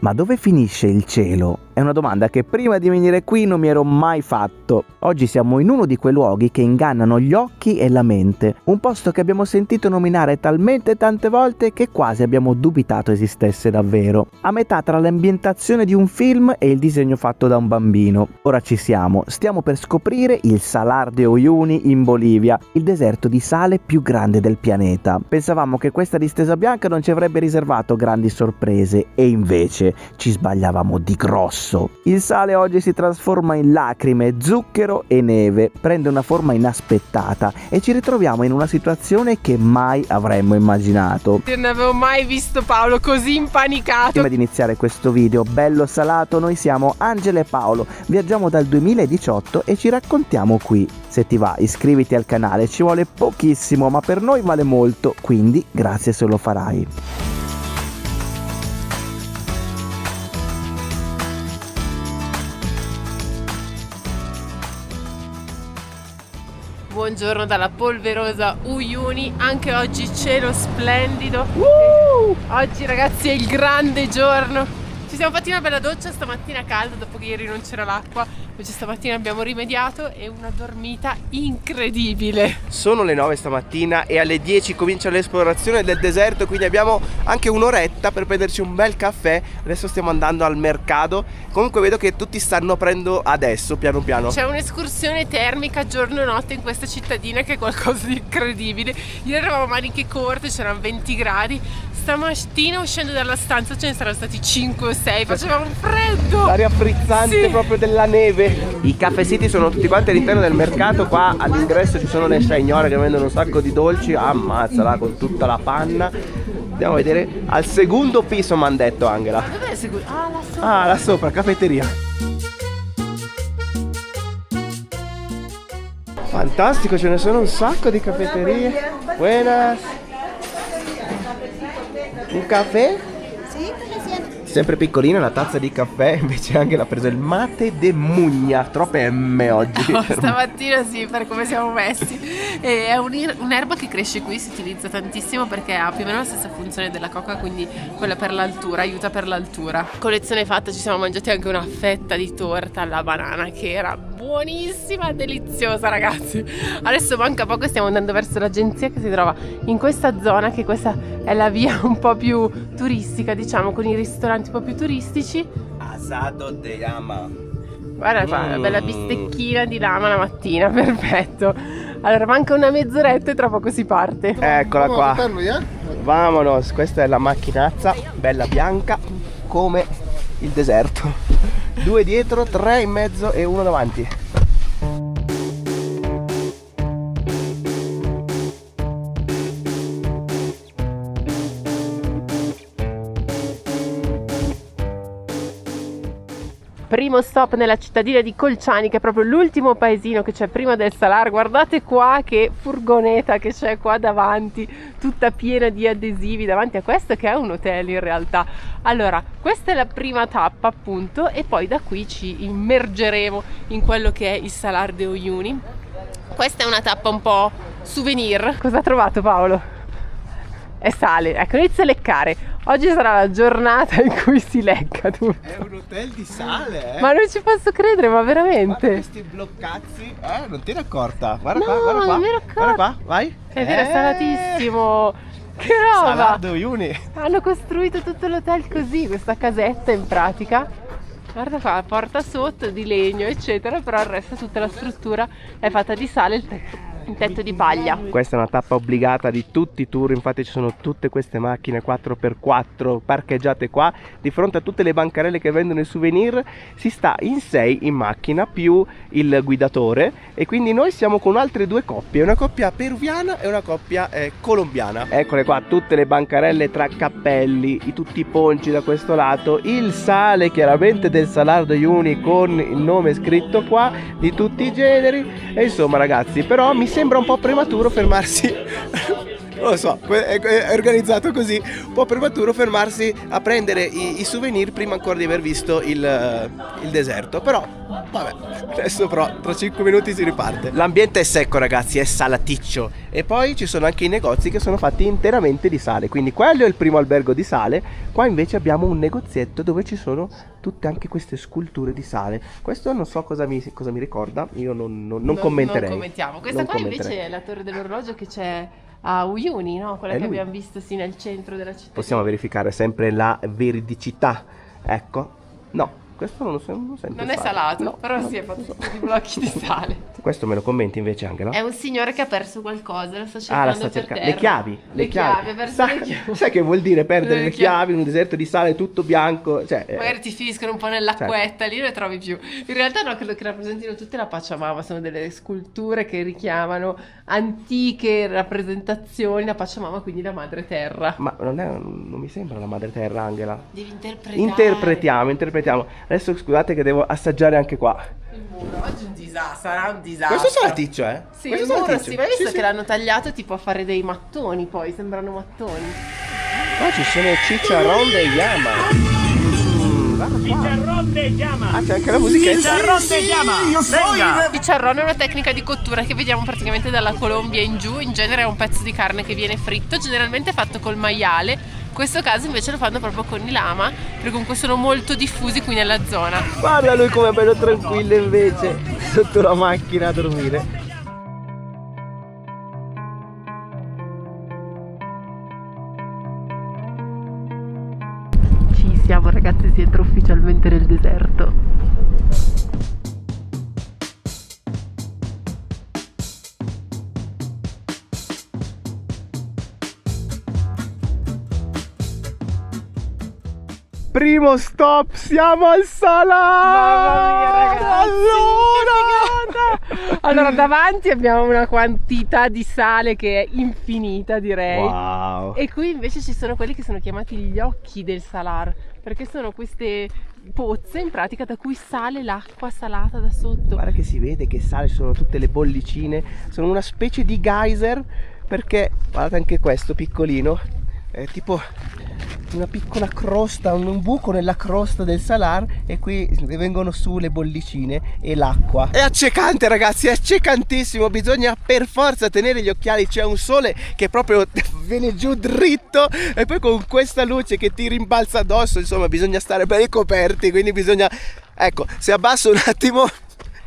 Ma dove finisce il cielo? È una domanda che prima di venire qui non mi ero mai fatto. Oggi siamo in uno di quei luoghi che ingannano gli occhi e la mente. Un posto che abbiamo sentito nominare talmente tante volte che quasi abbiamo dubitato esistesse davvero. A metà tra l'ambientazione di un film e il disegno fatto da un bambino. Ora ci siamo. Stiamo per scoprire il Salar de Uyuni in Bolivia, il deserto di sale più grande del pianeta. Pensavamo che questa distesa bianca non ci avrebbe riservato grandi sorprese e invece ci sbagliavamo di grosso. Il sale oggi si trasforma in lacrime, zucchero e neve, prende una forma inaspettata e ci ritroviamo in una situazione che mai avremmo immaginato. Non avevo mai visto Paolo così impanicato. Prima di iniziare questo video bello salato, noi siamo Angela e Paolo, viaggiamo dal 2018 e ci raccontiamo qui. Se ti va, iscriviti al canale, ci vuole pochissimo ma per noi vale molto, quindi grazie se lo farai. Buongiorno dalla polverosa Uyuni, anche oggi cielo splendido. Oggi ragazzi è il grande giorno. Ci siamo fatti una bella doccia stamattina calda dopo che ieri non c'era l'acqua. Invece stamattina abbiamo rimediato e una dormita incredibile. Sono le 9 stamattina e alle 10 comincia l'esplorazione del deserto, quindi abbiamo anche un'oretta per prenderci un bel caffè. Adesso stiamo andando al mercato. Comunque vedo che tutti stanno aprendo adesso, piano piano. C'è un'escursione termica giorno e notte in questa cittadina che è qualcosa di incredibile. Ieri eravamo a maniche corte, c'erano 20 gradi. Stamattina uscendo dalla stanza ce ne saranno stati 5 o 6, faceva un freddo! L'aria frizzante, sì, proprio della neve. I caffè-siti sono tutti quanti all'interno del mercato. Qua all'ingresso ci sono le signore che vendono un sacco di dolci. Ammazzala con tutta la panna. Andiamo a vedere. Al secondo piso mi hanno detto, Angela. Dov'è il secondo? Ah, là sopra. Ah, là sopra, caffetteria. Fantastico, ce ne sono un sacco di caffetterie. Buenas. Un caffè? Sì, come siete? Sempre piccolina la tazza di caffè, invece anche l'ha preso il mate de mugna, troppe M oggi. No, stamattina sì, per come siamo messi. È un'erba che cresce qui, si utilizza tantissimo perché ha più o meno la stessa funzione della coca, quindi quella per l'altura, aiuta per l'altura. Colazione fatta, ci siamo mangiati anche una fetta di torta alla banana che era buonissima, deliziosa ragazzi. Adesso manca poco e stiamo andando verso l'agenzia che si trova in questa zona, che questa è la via un po' più turistica, diciamo, con i ristoranti un po' più turistici. Asado de llama. Guarda qua, una bella bistecchina di lama la mattina, perfetto. Allora manca una mezz'oretta e tra poco si parte. Eccola qua. Vamonos, questa è la macchinazza, bella bianca come il deserto. 2 dietro, 3 in mezzo e 1 davanti. Primo stop nella cittadina di Colciani, che è proprio l'ultimo paesino che c'è prima del Salar. Guardate qua che furgoneta che c'è qua davanti, tutta piena di adesivi davanti a questo che è un hotel in realtà. Allora, questa è la prima tappa appunto e poi da qui ci immergeremo in quello che è il Salar de Uyuni. Questa è una tappa un po' souvenir. Cosa ha trovato Paolo? È sale, ecco, inizia a leccare. Oggi sarà la giornata in cui si lecca tutto. È un hotel di sale, Ma non ci posso credere, ma veramente. Guarda questi bloccazzi. Non ti eri accorta. Guarda No, qua, guarda qua. non mi ero accorta. Guarda qua, vai. È vero, è salatissimo. Che roba! Salar de Uyuni. Hanno costruito tutto l'hotel così, questa casetta in pratica. Guarda qua, la porta sotto di legno, eccetera, però il resto tutta la struttura è fatta di sale, il tetto di paglia. Questa è una tappa obbligata di tutti i tour, infatti ci sono tutte queste macchine 4x4 parcheggiate qua di fronte a tutte le bancarelle che vendono i souvenir. Si sta in 6 in macchina più il guidatore e quindi noi siamo con altre 2 coppie, una coppia peruviana e una coppia colombiana. Eccole qua tutte le bancarelle tra cappelli, tutti i ponci da questo lato, il sale chiaramente del Salar de Uyuni con il nome scritto qua di tutti i generi e insomma ragazzi, però mi sembra un po' prematuro fermarsi non lo so, è organizzato così, un po' prematuro fermarsi a prendere i souvenir prima ancora di aver visto il deserto. Però vabbè, adesso però tra 5 minuti si riparte. L'ambiente è secco ragazzi, è salaticcio, e poi ci sono anche i negozi che sono fatti interamente di sale, quindi quello è il primo albergo di sale. Qua invece abbiamo un negozietto dove ci sono tutte anche queste sculture di sale. Questo non so cosa mi ricorda, io non commenterei. Non commentiamo. Questa qua invece è la torre dell'orologio che c'è a Uyuni, no? Quella che abbiamo visto sì nel centro della città. Possiamo verificare sempre la veridicità. Ecco, no, questo non sente non è salato, no, però si è fatto tutti i blocchi di sale. Questo me lo commenti invece, Angela? È un signore che ha perso qualcosa, lo sta cercando. La sta cercando. Le chiavi. Le chiavi, ha perso le chiavi. Sai che vuol dire perdere le chiavi in un deserto di sale tutto bianco? Cioè, magari ti finiscono un po' nell'acquetta, lì non le trovi più. In realtà no, credo che rappresentino tutte la Pachamama, sono delle sculture che richiamano antiche rappresentazioni, la Pachamama, quindi la madre terra. Ma non mi sembra la madre terra, Angela. Devi interpretare. Interpretiamo. Adesso scusate che devo assaggiare anche qua. Il muro oggi è un disastro, sarà un disastro. Questo salaticcio, eh? Sì, questo il muro sì, ma hai visto sì, che l'hanno tagliato tipo a fare dei mattoni, poi sembrano mattoni. Qua ci sono chicharrón de llama. Chicharrón de llama. Ah, c'è anche la musichetta. Chicharrón de llama. Venga. Il chicharrón è una tecnica di cottura che vediamo praticamente dalla Colombia in giù. In genere è un pezzo di carne che viene fritto, generalmente fatto col maiale. In questo caso invece lo fanno proprio con i lama, perché comunque sono molto diffusi qui nella zona. Guarda lui come è bello tranquillo invece sotto la macchina a dormire. Ci siamo ragazzi, si entra ufficialmente nel deserto. Primo stop, siamo al Salar! Mamma mia ragazzi, allora davanti abbiamo una quantità di sale che è infinita, direi. Wow! E qui invece ci sono quelli che sono chiamati gli occhi del Salar, perché sono queste pozze in pratica da cui sale l'acqua salata da sotto. Guarda che si vede che sale, sono tutte le bollicine, sono una specie di geyser, perché guardate anche questo piccolino, è tipo una piccola crosta, un buco nella crosta del Salar, e qui vengono su le bollicine e l'acqua. È accecante ragazzi, è accecantissimo, bisogna per forza tenere gli occhiali, c'è un sole che proprio viene giù dritto e poi con questa luce che ti rimbalza addosso, insomma bisogna stare ben coperti, quindi bisogna, ecco, se abbasso un attimo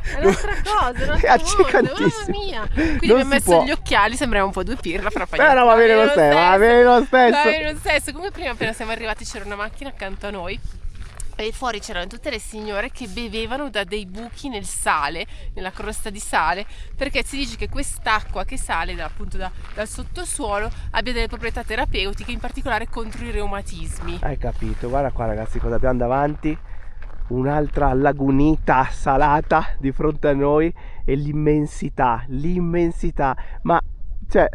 è un'altra cosa, è accecantissimo. Mamma mia. Quindi abbiamo messo gli occhiali, sembriamo un po' due pirla, però no, va bene lo stesso, va bene lo stesso. Va bene lo stesso. Comunque prima appena siamo arrivati c'era una macchina accanto a noi e fuori c'erano tutte le signore che bevevano da dei buchi nel sale, nella crosta di sale, perché si dice che quest'acqua che sale appunto dal sottosuolo abbia delle proprietà terapeutiche, in particolare contro i reumatismi. Hai capito, guarda qua ragazzi cosa abbiamo davanti. Un'altra lagunita salata di fronte a noi e l'immensità, ma cioè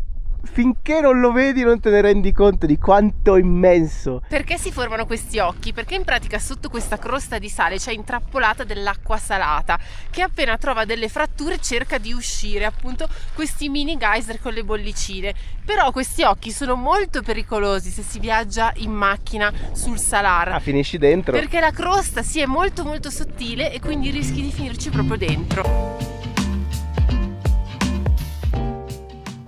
finché non lo vedi non te ne rendi conto di quanto è immenso. Perché si formano questi occhi? Perché in pratica sotto questa crosta di sale c'è intrappolata dell'acqua salata che appena trova delle fratture cerca di uscire, appunto questi mini geyser con le bollicine. Però questi occhi sono molto pericolosi se si viaggia in macchina sul Salar. Ah, finisci dentro? Perché la crosta è molto molto sottile e quindi rischi di finirci proprio dentro.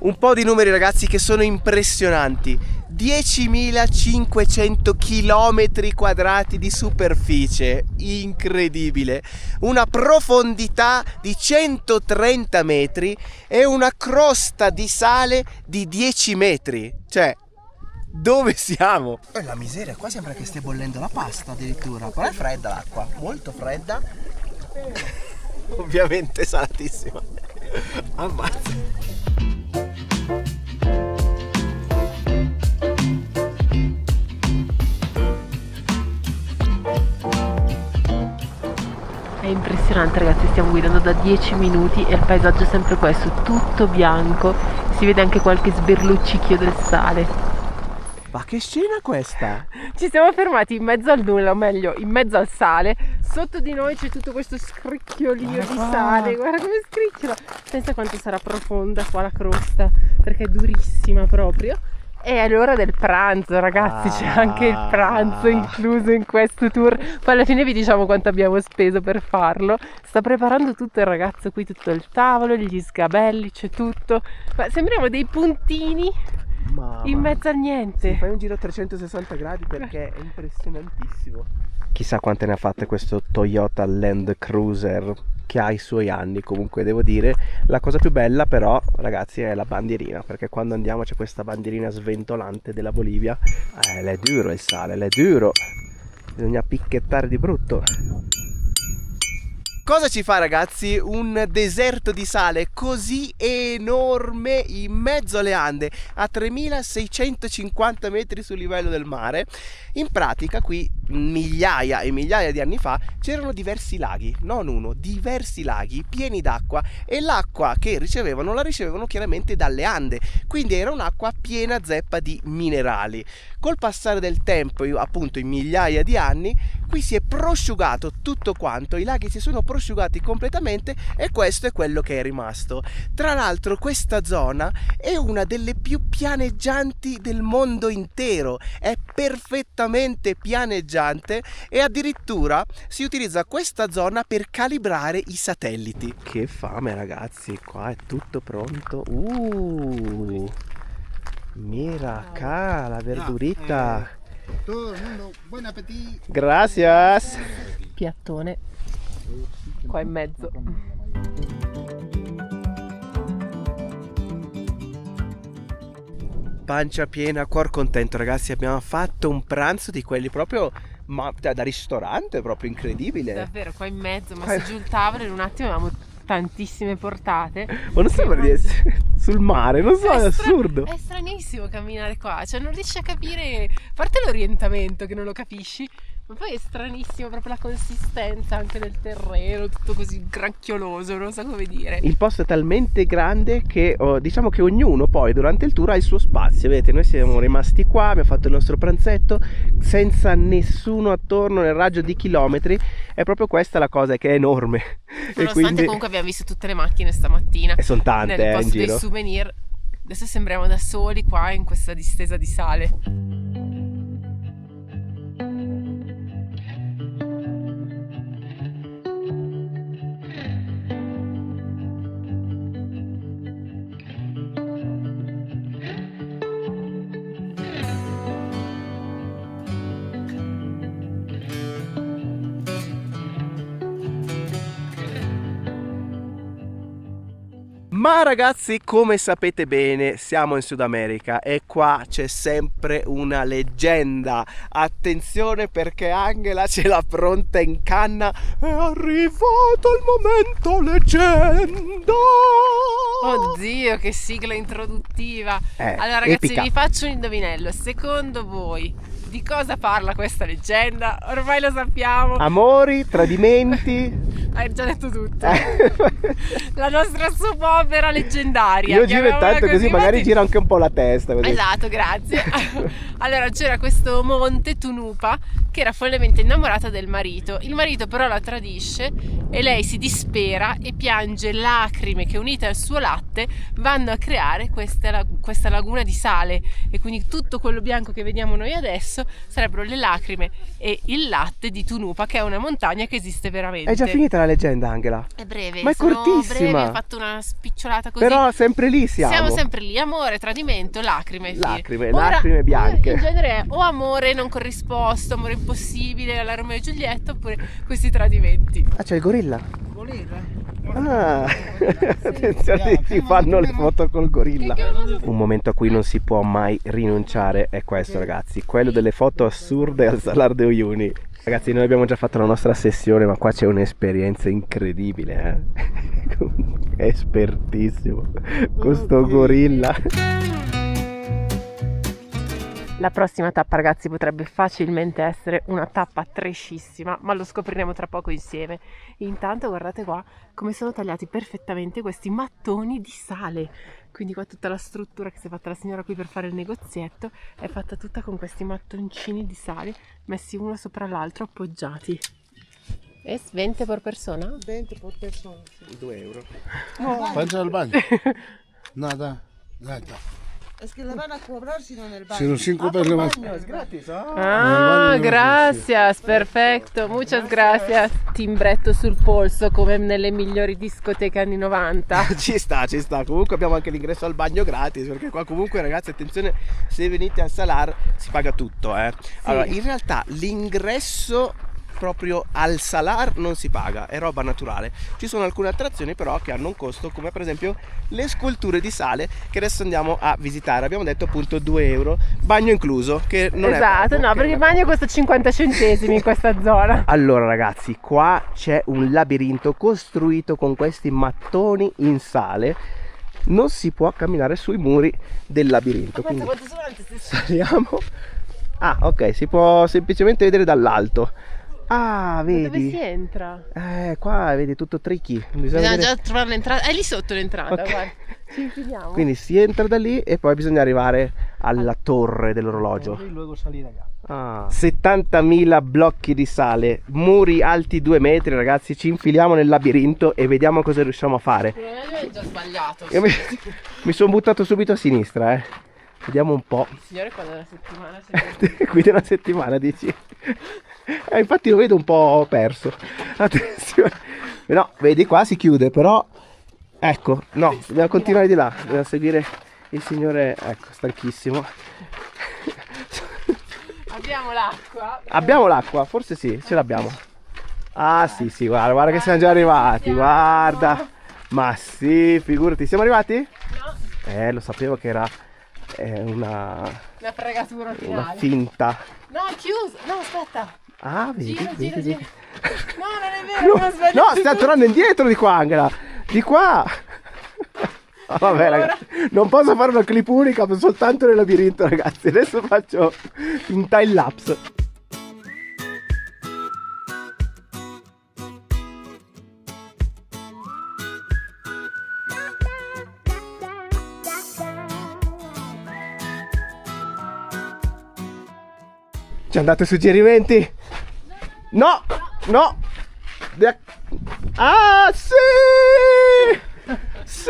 Un po' di numeri ragazzi che sono impressionanti. 10.500 km quadrati di superficie, incredibile, una profondità di 130 metri e una crosta di sale di 10 metri, cioè dove siamo? La miseria, qua sembra che stia bollendo la pasta addirittura, però è fredda l'acqua, molto fredda, ovviamente salatissima, ammazza. È impressionante ragazzi, stiamo guidando da 10 minuti e il paesaggio è sempre questo, tutto bianco, si vede anche qualche sberluccichio del sale. Ma che scena questa? Ci siamo fermati in mezzo al nulla, o meglio in mezzo al sale, Sotto di noi c'è tutto questo scricchiolio di sale, guarda come scricchiola. Pensa quanto sarà profonda qua la crosta, perché è durissima proprio. E è l'ora del pranzo, ragazzi, c'è anche il pranzo incluso in questo tour. Poi alla fine vi diciamo quanto abbiamo speso per farlo. Sta preparando tutto il ragazzo qui, tutto il tavolo, gli sgabelli, c'è tutto. Ma sembriamo dei puntini in mezzo al niente. Sì, fai un giro a 360 gradi perché è impressionantissimo. Chissà quante ne ha fatte questo Toyota Land Cruiser, che ha i suoi anni. Comunque devo dire, la cosa più bella però, ragazzi, è la bandierina, perché quando andiamo c'è questa bandierina sventolante della Bolivia. È duro il sale, è duro, bisogna picchettare di brutto. Cosa ci fa, ragazzi, un deserto di sale così enorme in mezzo alle Ande, a 3650 metri sul livello del mare? In pratica qui migliaia e migliaia di anni fa c'erano diversi laghi, non uno, diversi laghi pieni d'acqua, e l'acqua che ricevevano la ricevevano chiaramente dalle Ande, quindi era un'acqua piena zeppa di minerali. Col passare del tempo, appunto in migliaia di anni, qui si è prosciugato tutto quanto, i laghi si sono prosciugati completamente e questo è quello che è rimasto. Tra l'altro questa zona è una delle più pianeggianti del mondo intero, è perfettamente pianeggiante e addirittura si utilizza questa zona per calibrare i satelliti. Che fame, ragazzi, qua è tutto pronto. Mira acá la verdurita. Todo el mundo, buen apetito. Gracias. Piattone qua in mezzo. Pancia piena, cuor contento, ragazzi. Abbiamo fatto un pranzo di quelli proprio da ristorante, proprio incredibile. Davvero, qua in mezzo, ma giù il tavolo in un attimo avevamo tantissime portate. Ma non sembra di essere sul mare, non so, è assurdo. È stranissimo camminare qua, cioè non riesci a capire, a parte l'orientamento che non lo capisci, ma poi è stranissimo proprio la consistenza anche del terreno, tutto così granchioloso, non so come dire. Il posto è talmente grande che diciamo che ognuno poi durante il tour ha il suo spazio. Vedete, noi siamo rimasti qua, abbiamo fatto il nostro pranzetto senza nessuno attorno nel raggio di chilometri. È proprio questa la cosa, che è enorme. Nonostante e quindi comunque abbiamo visto tutte le macchine stamattina e sono tante nel in posto dei giro. souvenir. Adesso sembriamo da soli qua in questa distesa di sale. Ma ragazzi, come sapete bene, siamo in Sud America e qua c'è sempre una leggenda. Attenzione, perché Angela ce l'ha pronta in canna. È arrivato il momento leggenda. Oddio, che sigla introduttiva. Allora ragazzi, epica. vi faccio un indovinello. Secondo voi di cosa parla questa leggenda? Ormai lo sappiamo. Amori, tradimenti. Hai già detto tutto. La nostra soap opera leggendaria. Io giro intanto così magari infatti... gira anche un po' la testa così. Esatto, grazie. Allora c'era questo monte Tunupa che era follemente innamorata del marito. Il marito però la tradisce e lei si dispera e piange lacrime che, unite al suo latte, vanno a creare questa laguna di sale, e quindi tutto quello bianco che vediamo noi adesso sarebbero le lacrime e il latte di Tunupa, che è una montagna che esiste veramente. È già finita la leggenda, Angela? È breve, ma è cortissima. Brevi, ho fatto una spicciolata così. Però sempre lì siamo sempre lì, amore, tradimento, lacrime. Lacrime bianche. In genere è o amore non corrisposto, amore impossibile alla Romeo e Giulietta, oppure questi tradimenti. Ah, c'è il gorilla? Gorilla. Ah, attenzione, ci fanno le foto col gorilla. Un momento a cui non si può mai rinunciare è questo, ragazzi, quello delle foto assurde al Salar de Uyuni. Ragazzi, noi abbiamo già fatto la nostra sessione, ma qua c'è un'esperienza incredibile, È espertissimo questo gorilla. La prossima tappa, ragazzi, potrebbe facilmente essere una tappa trashissima, ma lo scopriremo tra poco insieme. Intanto guardate qua come sono tagliati perfettamente questi mattoni di sale. Quindi qua tutta la struttura che si è fatta la signora qui per fare il negozietto è fatta tutta con questi mattoncini di sale messi uno sopra l'altro, appoggiati. Es 20 por persona? 20 por persona. Sí. 2 euro. ¿Para entrar al baño? Nada. Nada. Es que le van a cobrar si no en el baño. Si no 5 per le mani. Es gratis. Ah, gracias, perfetto, muchas gracias. Timbretto sul polso come nelle migliori discoteche anni 90. Ci sta, ci sta. Comunque abbiamo anche l'ingresso al bagno gratis, perché qua comunque ragazzi attenzione, se venite al Salar si paga tutto, eh. Allora, in realtà l'ingresso proprio al Salar non si paga, è roba naturale. Ci sono alcune attrazioni però che hanno un costo, come per esempio le sculture di sale che adesso andiamo a visitare. Abbiamo detto appunto 2 euro, bagno incluso, che non è Esatto, poco, no, che perché il non è bagno costa 50 centesimi in questa zona. Allora ragazzi, qua c'è un labirinto costruito con questi mattoni in sale. Non si può camminare sui muri del labirinto, quindi Quanto sono avanti queste saliamo. Ah, ok, si può semplicemente vedere dall'alto. Ah, Dove vedi? si entra? Qua vedi tutto tricky. Bisogna Bisogna vedere- già trovare l'entrata. È lì sotto l'entrata, Ok. guarda. Ci infiliamo. Quindi si entra da lì e poi bisogna arrivare alla torre dell'orologio. Luego salir allá. Ah, 70.000 blocchi di sale, muri alti 2 metri, ragazzi. Ci infiliamo nel labirinto e vediamo cosa riusciamo a fare. Probabilmente è già sbagliato. Io mi sono buttato subito a sinistra, eh. Vediamo un po'. Signore, quando è una settimana c'è... Qui da una settimana, dici? Infatti lo vedo un po' perso. Attenzione. No, vedi qua si chiude, però ecco, no, dobbiamo continuare di là, dobbiamo seguire il signore, ecco, stanchissimo. Abbiamo l'acqua. Abbiamo l'acqua, forse sì, ce l'abbiamo. Ah sì, sì, guarda, guarda che siamo già arrivati, guarda. Ma sì, figurati, siamo arrivati? No, Lo sapevo che era una la fregatura finale. finta. No, è chiuso. No, aspetta. Ah, vedi, Gira, vedi, gira, vedi. gira. No, non è vero, No, ho sbagliato. no, stiamo tornando indietro di qua, Angela. Di qua. Ah, vabbè, ragazzi, non posso fare una clip unica soltanto nel labirinto, ragazzi. Adesso faccio un time lapse. Ci hanno dato suggerimenti? No, no. Ah, sì! Sì!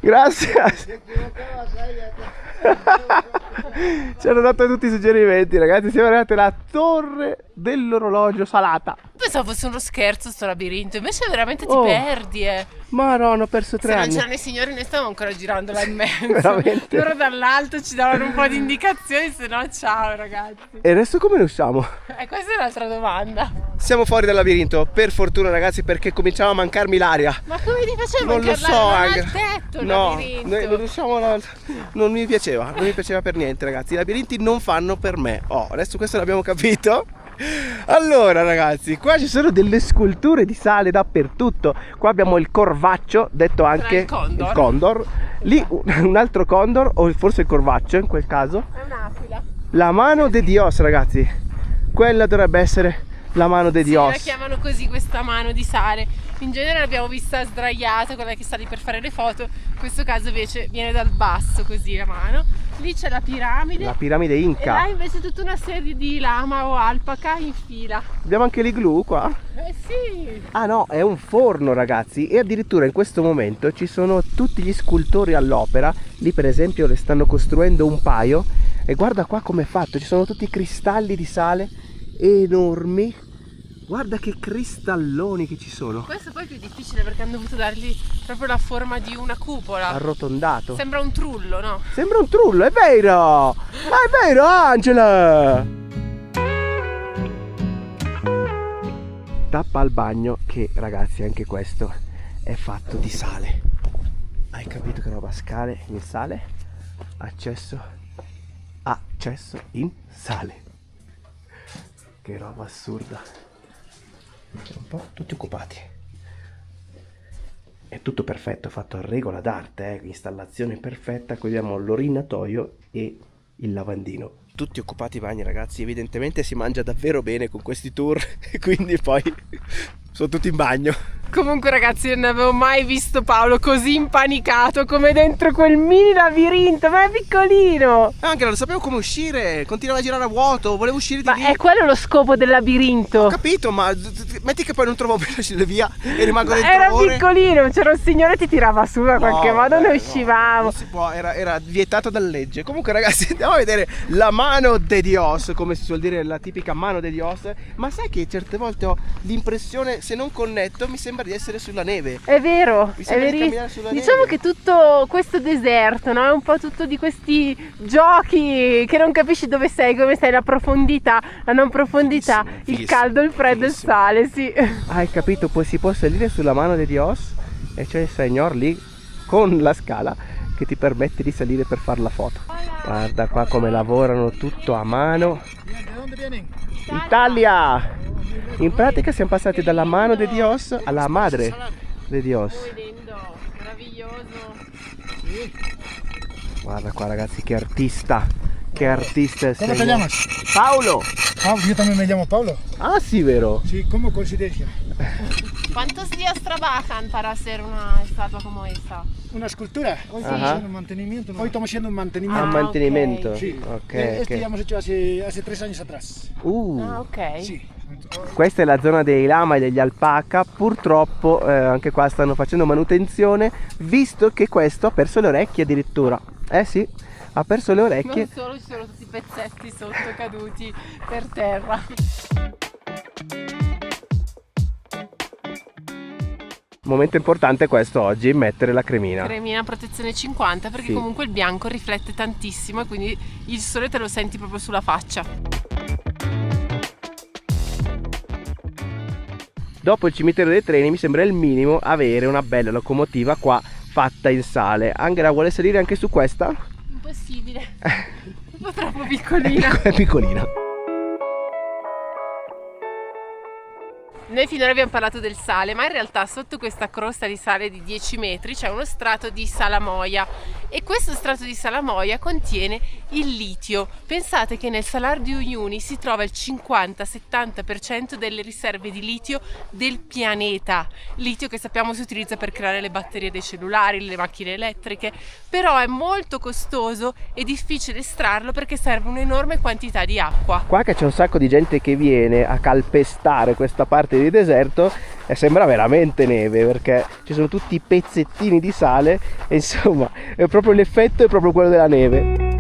Grazie. Ci hanno dato tutti i suggerimenti, ragazzi. Siamo arrivati alla torre dell'orologio salata. Pensavo fosse uno scherzo sto labirinto, invece veramente ti Oh. perdi, Ma no, hanno perso 3 Se non anni. c'erano i signori noi stavamo ancora girando là in mezzo. Veramente. Loro dall'alto ci davano un po' di indicazioni, se no ciao ragazzi. E adesso come ne usciamo? Questa è un'altra domanda. Siamo fuori dal labirinto, per fortuna, ragazzi, perché cominciava a mancarmi l'aria. Ma come ti faceva Non lo mancare so, l'aria? anche. Non ha il tetto il No, labirinto. noi non riusciamo non mi piaceva, non mi piaceva per niente, ragazzi. I labirinti non fanno per me. Oh, adesso questo l'abbiamo capito. Allora, ragazzi, qua ci sono delle sculture di sale dappertutto. Qua abbiamo il corvaccio, detto anche il condor. il condor. Lì un altro condor, o forse il corvaccio in quel caso. È un'aquila. La mano de Dios, ragazzi. Quella dovrebbe essere la mano de Sì, la Dios. chiamano così questa mano di sale. In genere l'abbiamo vista sdraiata, quella che sta lì per fare le foto. In questo caso invece viene dal basso così la mano. Lì c'è la piramide. La piramide E là Inca. invece tutta una serie di lama o alpaca in fila. Abbiamo anche l'igloo qua. Sì. Ah no, è un forno, ragazzi. E addirittura in questo momento ci sono tutti gli scultori all'opera. Lì per esempio ne stanno costruendo un paio. E guarda qua com'è fatto. Ci sono tutti i cristalli di sale enormi. Guarda che cristalloni che ci sono. Questo poi è più difficile perché hanno dovuto dargli proprio la forma di una cupola. Arrotondato. Sembra un trullo, no? Sembra un trullo, è vero! È vero, Angela! Tappa al bagno che, ragazzi, anche questo è fatto di sale. Hai capito che roba? Scale in sale, accesso in sale. Che roba assurda. Un po' tutti occupati. È tutto perfetto, fatto a regola d'arte, installazione perfetta. Qui abbiamo l'orinatoio e il lavandino. Tutti occupati i bagni, ragazzi. Evidentemente si mangia davvero bene con questi tour, quindi poi sono tutti in bagno. Comunque ragazzi, non avevo mai visto Paolo così impanicato come dentro quel mini labirinto, ma è piccolino. Anche non lo sapevo come uscire, continuava a girare a vuoto, volevo uscire di Ma lì. è quello lo scopo del labirinto. Ho capito, ma metti che poi non trovo più la via e rimango dentro Era ore. piccolino, c'era un signore che ti tirava su da qualche modo, noi No, uscivamo. non si può, era vietato dalla legge. Comunque ragazzi, andiamo a vedere la mano de Dios, come si suol dire, la tipica mano de Dios. Ma sai che certe volte ho l'impressione, se non connetto, mi sembra di essere sulla neve. È vero, Mi è sembra di verissimo. camminare sulla Diciamo neve. che tutto questo deserto, no? È un po' tutto di questi giochi che non capisci dove sei, come sei, la profondità, la non profondità, Fighissimo, il fighissimo, caldo, il freddo, fighissimo. il sale, sì. Hai capito? Poi si può salire sulla mano de Dios e c'è il signor lì con la scala che ti permette di salire per fare la foto. Guarda qua come lavorano tutto a mano. Italia! In pratica siamo passati dalla mano de Dios alla madre de Dios. Meraviglioso. Guarda qua ragazzi, che artista! Che artista è ¿Cómo te signor. llamas? Paolo! Ah, yo también me llamo Pablo. Ah sì, vero? Sí, ¿cómo coincidencia? ¿Cuántos días trabajan para hacer una estatua como esta? Una escultura. Hoy estamos Ajá. haciendo un mantenimiento. Hoy estamos haciendo un A mantenimiento. Ah, mantenimento. ok. Sí. Ok, Este ok. ya hemos hecho hace 3 años atrás. Ah, ok. Sí. Questa è la zona dei lama e degli alpaca. Purtroppo anche qua stanno facendo manutenzione, visto che questo ha perso le orecchie addirittura. Eh sì, ha perso le orecchie. Non solo, ci sono tutti i pezzetti sotto caduti per terra. Momento importante questo oggi, mettere la cremina. Cremina protezione 50 perché Sì. comunque il bianco riflette tantissimo e quindi il sole te lo senti proprio sulla faccia. Dopo il cimitero dei treni mi sembra il minimo avere una bella locomotiva qua fatta in sale. Angela vuole salire anche su questa? Impossibile. Un po' troppo piccolina. È piccolina. Noi finora abbiamo parlato del sale, ma in realtà sotto questa crosta di sale di 10 metri c'è uno strato di salamoia e questo strato di salamoia contiene il litio. Pensate che nel Salar di Uyuni si trova il 50-70% delle riserve di litio del pianeta. Litio che sappiamo si utilizza per creare le batterie dei cellulari, le macchine elettriche, però è molto costoso e difficile estrarlo perché serve un'enorme quantità di acqua. Qua che c'è un sacco di gente che viene a calpestare questa parte di deserto e sembra veramente neve perché ci sono tutti i pezzettini di sale e insomma è proprio l'effetto è proprio quello della neve.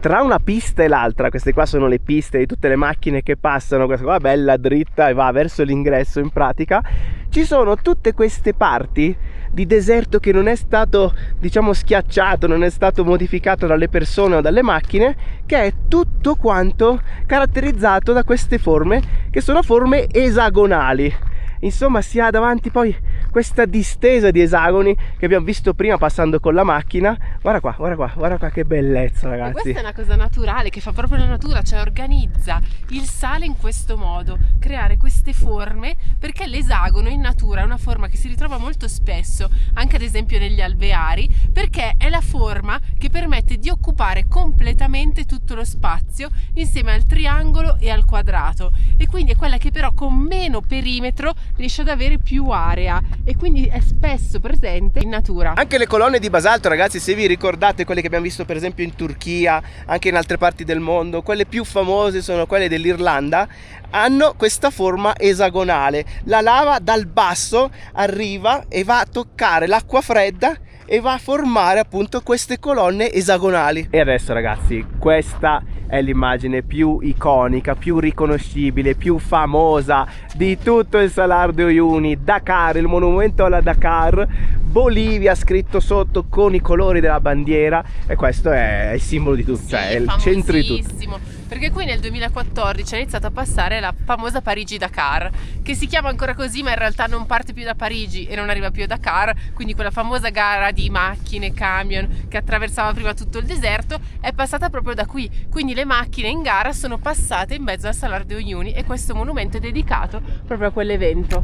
Tra una pista e l'altra, queste qua sono le piste di tutte le macchine che passano, questa qua è bella dritta e va verso l'ingresso in pratica, ci sono tutte queste parti di deserto che non è stato, diciamo, schiacciato, non è stato modificato dalle persone o dalle macchine, che è tutto quanto caratterizzato da queste forme che sono forme esagonali. Insomma si ha davanti poi questa distesa di esagoni che abbiamo visto prima passando con la macchina. Guarda qua, guarda qua, guarda qua che bellezza E ragazzi. questa è una cosa naturale che fa proprio la natura, cioè organizza il sale in questo modo, creare queste forme, perché l'esagono in natura è una forma che si ritrova molto spesso, anche ad esempio negli alveari, perché è la forma che permette di occupare completamente tutto lo spazio insieme al triangolo e al quadrato, e quindi è quella che però con meno perimetro riesce ad avere più area e quindi è spesso presente in natura. Anche le colonne di basalto ragazzi, se vi ricordate quelle che abbiamo visto per esempio in Turchia, anche in altre parti del mondo, quelle più famose sono quelle dell'Irlanda, hanno questa forma esagonale. La lava dal basso arriva e va a toccare l'acqua fredda e va a formare appunto queste colonne esagonali. E adesso ragazzi, questa è l'immagine più iconica, più riconoscibile, più famosa di tutto il Salar de Uyuni, Dakar, il monumento alla Dakar, Bolivia scritto sotto con i colori della bandiera, e questo è il simbolo di tutto, Sì, cioè è il centro di tutto. famosissimo. Perché qui nel 2014 è iniziata a passare la famosa Parigi-Dakar, che si chiama ancora così ma in realtà non parte più da Parigi e non arriva più a Dakar, quindi quella famosa gara di macchine, camion che attraversava prima tutto il deserto è passata proprio da qui, quindi le macchine in gara sono passate in mezzo al Salar de Uyuni e questo monumento è dedicato proprio a quell'evento.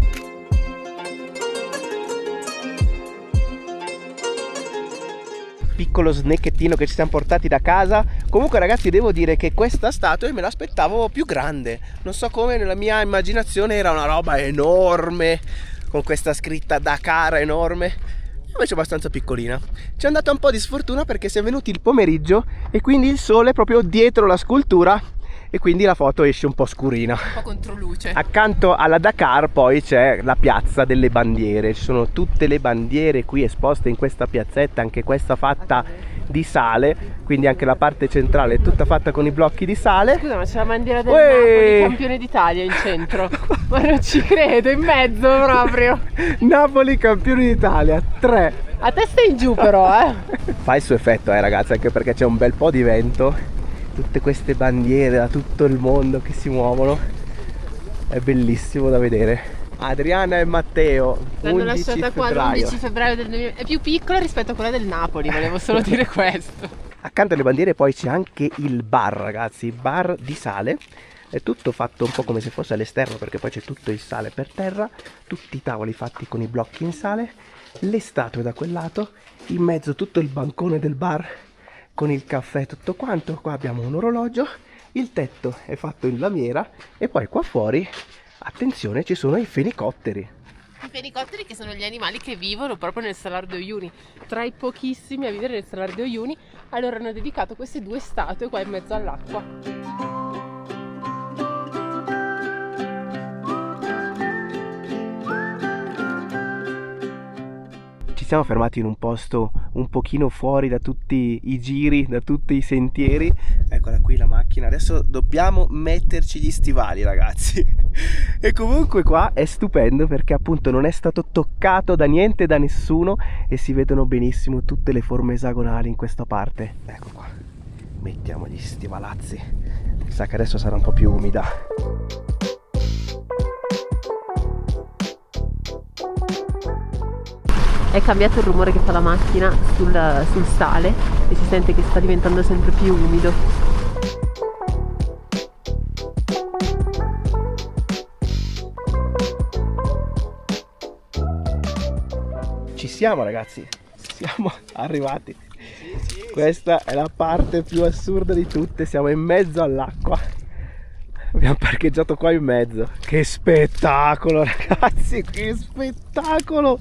piccolo snacchettino che ci siamo portati da casa. Comunque ragazzi, devo dire che questa statua me l'aspettavo più grande, non so come, nella mia immaginazione era una roba enorme con questa scritta Dakar enorme, invece è abbastanza piccolina. Ci è andata un po' di sfortuna perché si è venuti il pomeriggio e quindi il sole è proprio dietro la scultura e quindi la foto esce un po' scurina. Un po' controluce. Accanto alla Dakar poi c'è la piazza delle bandiere, ci sono tutte le bandiere qui esposte in questa piazzetta, anche questa fatta di sale, quindi anche la parte centrale è tutta fatta con i blocchi di sale. Scusa, ma c'è la bandiera del Napoli, campione d'Italia in centro. Ma non ci credo, in mezzo proprio. Napoli campione d'Italia, 3. A testa in giù però, Fa il suo effetto ragazzi, anche perché c'è un bel po' di vento. Tutte queste bandiere da tutto il mondo che si muovono, è bellissimo da vedere. Adriana e Matteo, l'hanno 11 lasciata qua febbraio. l'11 febbraio del 2000. È più piccola rispetto a quella del Napoli, volevo solo dire questo. Accanto alle bandiere poi c'è anche il bar ragazzi, il bar di sale. È tutto fatto un po' come se fosse all'esterno, perché poi c'è tutto il sale per terra, tutti i tavoli fatti con i blocchi in sale, le statue da quel lato, in mezzo tutto il bancone del bar con il caffè tutto quanto. Qua abbiamo un orologio, il tetto è fatto in lamiera e poi qua fuori, attenzione, ci sono i fenicotteri. I fenicotteri che sono gli animali che vivono proprio nel Salar de Uyuni, tra i pochissimi a vivere nel Salar de Uyuni. Allora hanno dedicato queste 2 statue qua in mezzo all'acqua. Ci siamo fermati in un posto un pochino fuori da tutti i giri, da tutti i sentieri. Eccola qui la macchina, adesso dobbiamo metterci gli stivali ragazzi. E comunque qua è stupendo perché appunto non è stato toccato da niente, da nessuno, e si vedono benissimo tutte le forme esagonali in questa parte. Ecco qua, mettiamo gli stivalazzi, mi sa che adesso sarà un po' più umida. È cambiato il rumore che fa la macchina sul sale e si sente che sta diventando sempre più umido. Ci siamo ragazzi, siamo arrivati. Questa è la parte più assurda di tutte, siamo in mezzo all'acqua. Abbiamo parcheggiato qua in mezzo. Che spettacolo ragazzi, che spettacolo!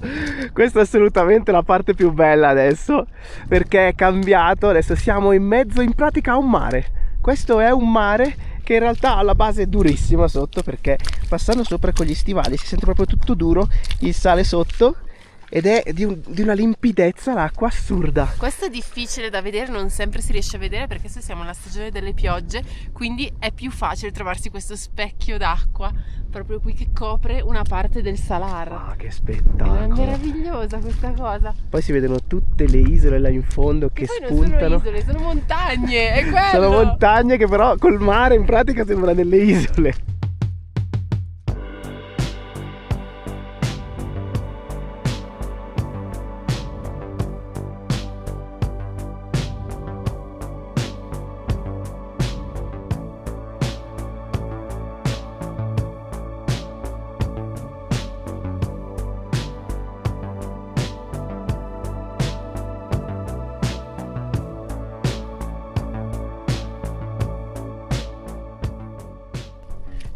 Questa è assolutamente la parte più bella adesso, perché è cambiato, adesso siamo in mezzo in pratica a un mare. Questo è un mare che in realtà ha la base durissima sotto, perché passando sopra con gli stivali si sente proprio tutto duro, il sale sotto, ed è di una limpidezza l'acqua assurda. Questo è difficile da vedere, non sempre si riesce a vedere perché adesso siamo nella stagione delle piogge, quindi è più facile trovarsi questo specchio d'acqua proprio qui che copre una parte del Salar. Ah, che spettacolo! È meravigliosa questa cosa. Poi si vedono tutte le isole là in fondo che spuntano. Non sono isole, sono montagne, è quello! Sono montagne che però col mare in pratica sembrano delle isole.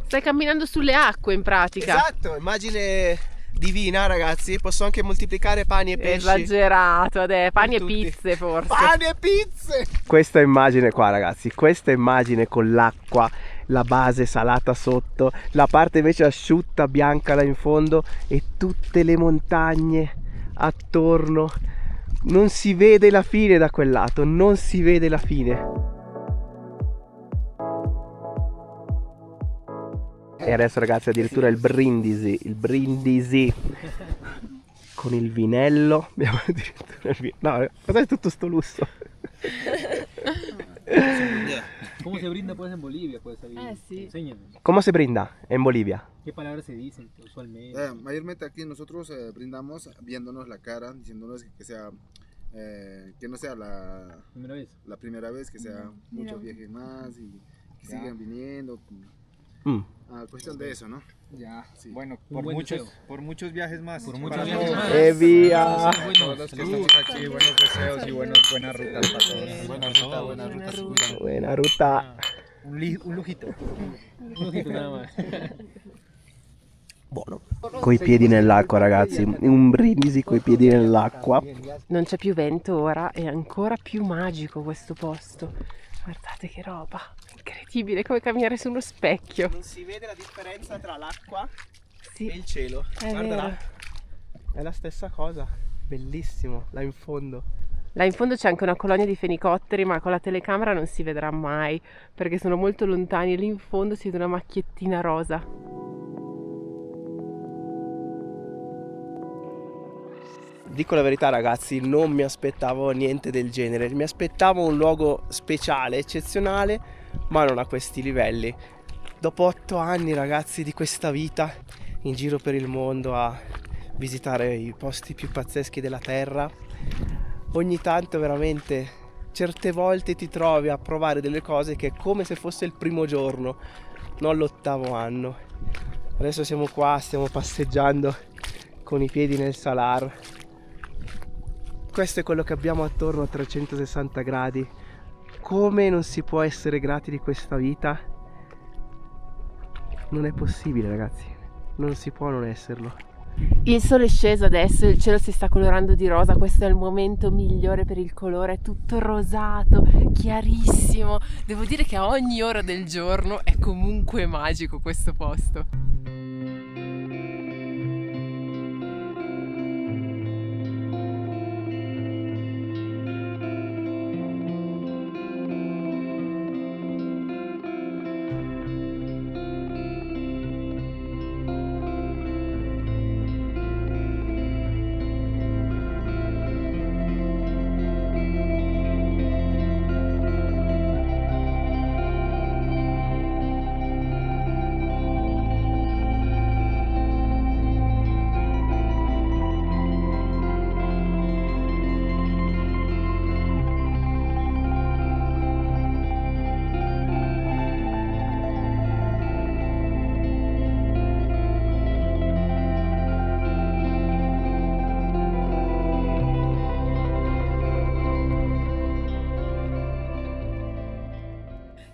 Stai camminando sulle acque in pratica. Esatto, immagine divina ragazzi. Posso anche moltiplicare pani e pesci. Esagerato, pani e tutti. pizze forse. Pani e pizze! Questa immagine qua ragazzi, questa immagine con l'acqua, la base salata sotto, la parte invece asciutta, bianca là in fondo e tutte le montagne attorno. Non si vede la fine da quel lato, non si vede la fine. E adesso ragazzi addirittura il brindisi con il vinello. Abbiamo addirittura il vinello. No, cos'è tutto sto lusso? ¿Cómo se brinda pues en Bolivia? Pues ahí, sí. enséñanos. ¿Cómo se brinda en Bolivia? ¿Qué palabras se dicen usualmente? Mayormente aquí nosotros brindamos viéndonos la cara, diciéndonos que sea que no sea Primera vez. la primera vez, que sea muchos viajes más y que sigan viniendo. Cuestión de eso, ¿no? Ya, Sí. bueno, Un buen deseo. por muchos viajes más. Por muchos Para viajes todos. más. E via! Todos los que estamos aquí, buenos deseos y buenas rutas para todos. Buena ruta, se cuidan. Buena ruta. Un lujito. Un ojito nada más. Buono. Coi piedi nell'acqua, ragazzi. Un brindisi coi piedi nell'acqua. Non c'è più vento ora, è ancora più magico questo posto. Guardate che roba, incredibile, come camminare su uno specchio. Non si vede la differenza tra l'acqua Sì, e il cielo. è Guarda là. vero. È la stessa cosa. Bellissimo, là in fondo. Là in fondo c'è anche una colonia di fenicotteri, ma con la telecamera non si vedrà mai, perché sono molto lontani e lì in fondo si vede una macchiettina rosa. Dico la verità, ragazzi, non mi aspettavo niente del genere. Mi aspettavo un luogo speciale, eccezionale, ma non a questi livelli. Dopo 8 anni, ragazzi, di questa vita in giro per il mondo a visitare i posti più pazzeschi della terra, ogni tanto veramente certe volte ti trovi a provare delle cose che è come se fosse il primo giorno, non l'8° anno. Adesso siamo qua, stiamo passeggiando con i piedi nel Salar. Questo è quello che abbiamo attorno a 360 gradi. Come non si può essere grati di questa vita? Non è possibile, ragazzi, non si può non esserlo. Il sole è sceso adesso, il cielo si sta colorando di rosa, questo è il momento migliore per il colore, è tutto rosato, chiarissimo. Devo dire che a ogni ora del giorno è comunque magico questo posto.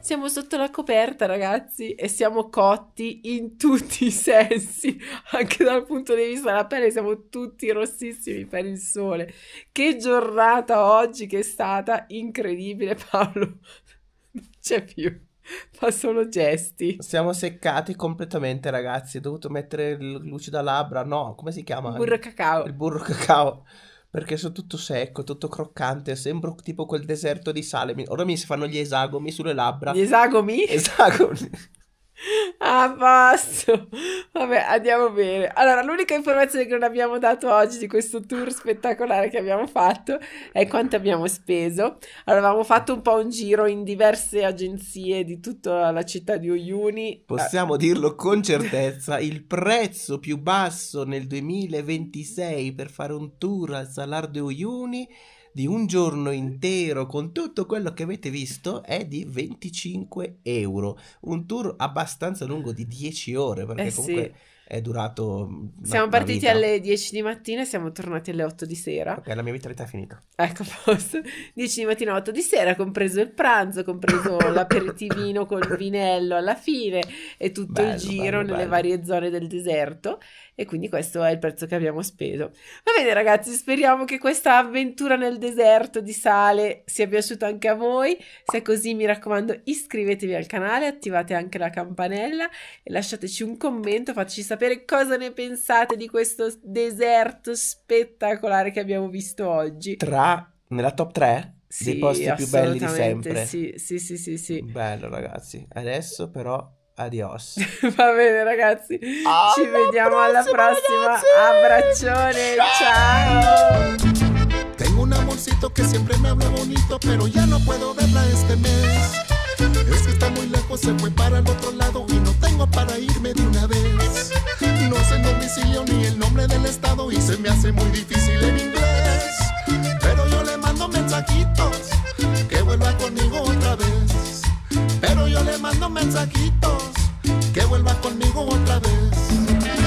Siamo sotto la coperta, ragazzi, e siamo cotti in tutti i sensi, anche dal punto di vista della pelle, siamo tutti rossissimi per il sole. Che giornata oggi che è stata incredibile, Paolo. Non c'è più, fa solo gesti. Siamo seccati completamente, ragazzi. Ho dovuto mettere il lucido labbra. No, come si chiama? Burro cacao. Il burro cacao. Perché sono tutto secco, tutto croccante. Sembro tipo quel deserto di sale. Ora mi si fanno gli esagomi sulle labbra. Gli esagomi? Esagomi. Ah, basta. Vabbè, andiamo bene. Allora, l'unica informazione che non abbiamo dato oggi di questo tour spettacolare che abbiamo fatto è quanto abbiamo speso. Allora, avevamo fatto un po' un giro in diverse agenzie di tutta la città di Uyuni. Possiamo dirlo con certezza, il prezzo più basso nel 2026 per fare un tour al Salar de Uyuni di un giorno intero con tutto quello che avete visto è di 25 euro. Un tour abbastanza lungo di 10 ore perché comunque Sì. è durato Siamo una partiti vita. alle 10 di mattina e siamo tornati alle 8 di sera. Ok, la mia vitalità è finita. Ecco, a posto. 10 di mattina, 8 di sera, compreso il pranzo, compreso l'aperitivino col vinello alla fine e tutto il Bello, giro bello, nelle bello. varie zone del deserto. E quindi questo è il prezzo che abbiamo speso. Va bene, ragazzi, speriamo che questa avventura nel deserto di sale sia piaciuta anche a voi. Se è così, mi raccomando, iscrivetevi al canale, attivate anche la campanella e lasciateci un commento, fateci sapere cosa ne pensate di questo deserto spettacolare che abbiamo visto oggi. Nella top 3 dei posti più belli di sempre. Sì. Bello, ragazzi. Adesso però adios. Va bene, ragazzi. Ci vediamo alla prossima. ragazzi! Abbraccione. Ciao. Tengo un amorcito que siempre me habla bonito, pero ya no puedo verla este mes. Es que está muy lejos, se fue para el otro lado y no tengo para irme de una vez. No sé el domicilio ni el nombre del estado y se me hace muy difícil en inglés. Pero yo le mando mensajitos, que vuelva conmigo otra vez. Pero yo le mando mensajitos, que vuelva conmigo otra vez.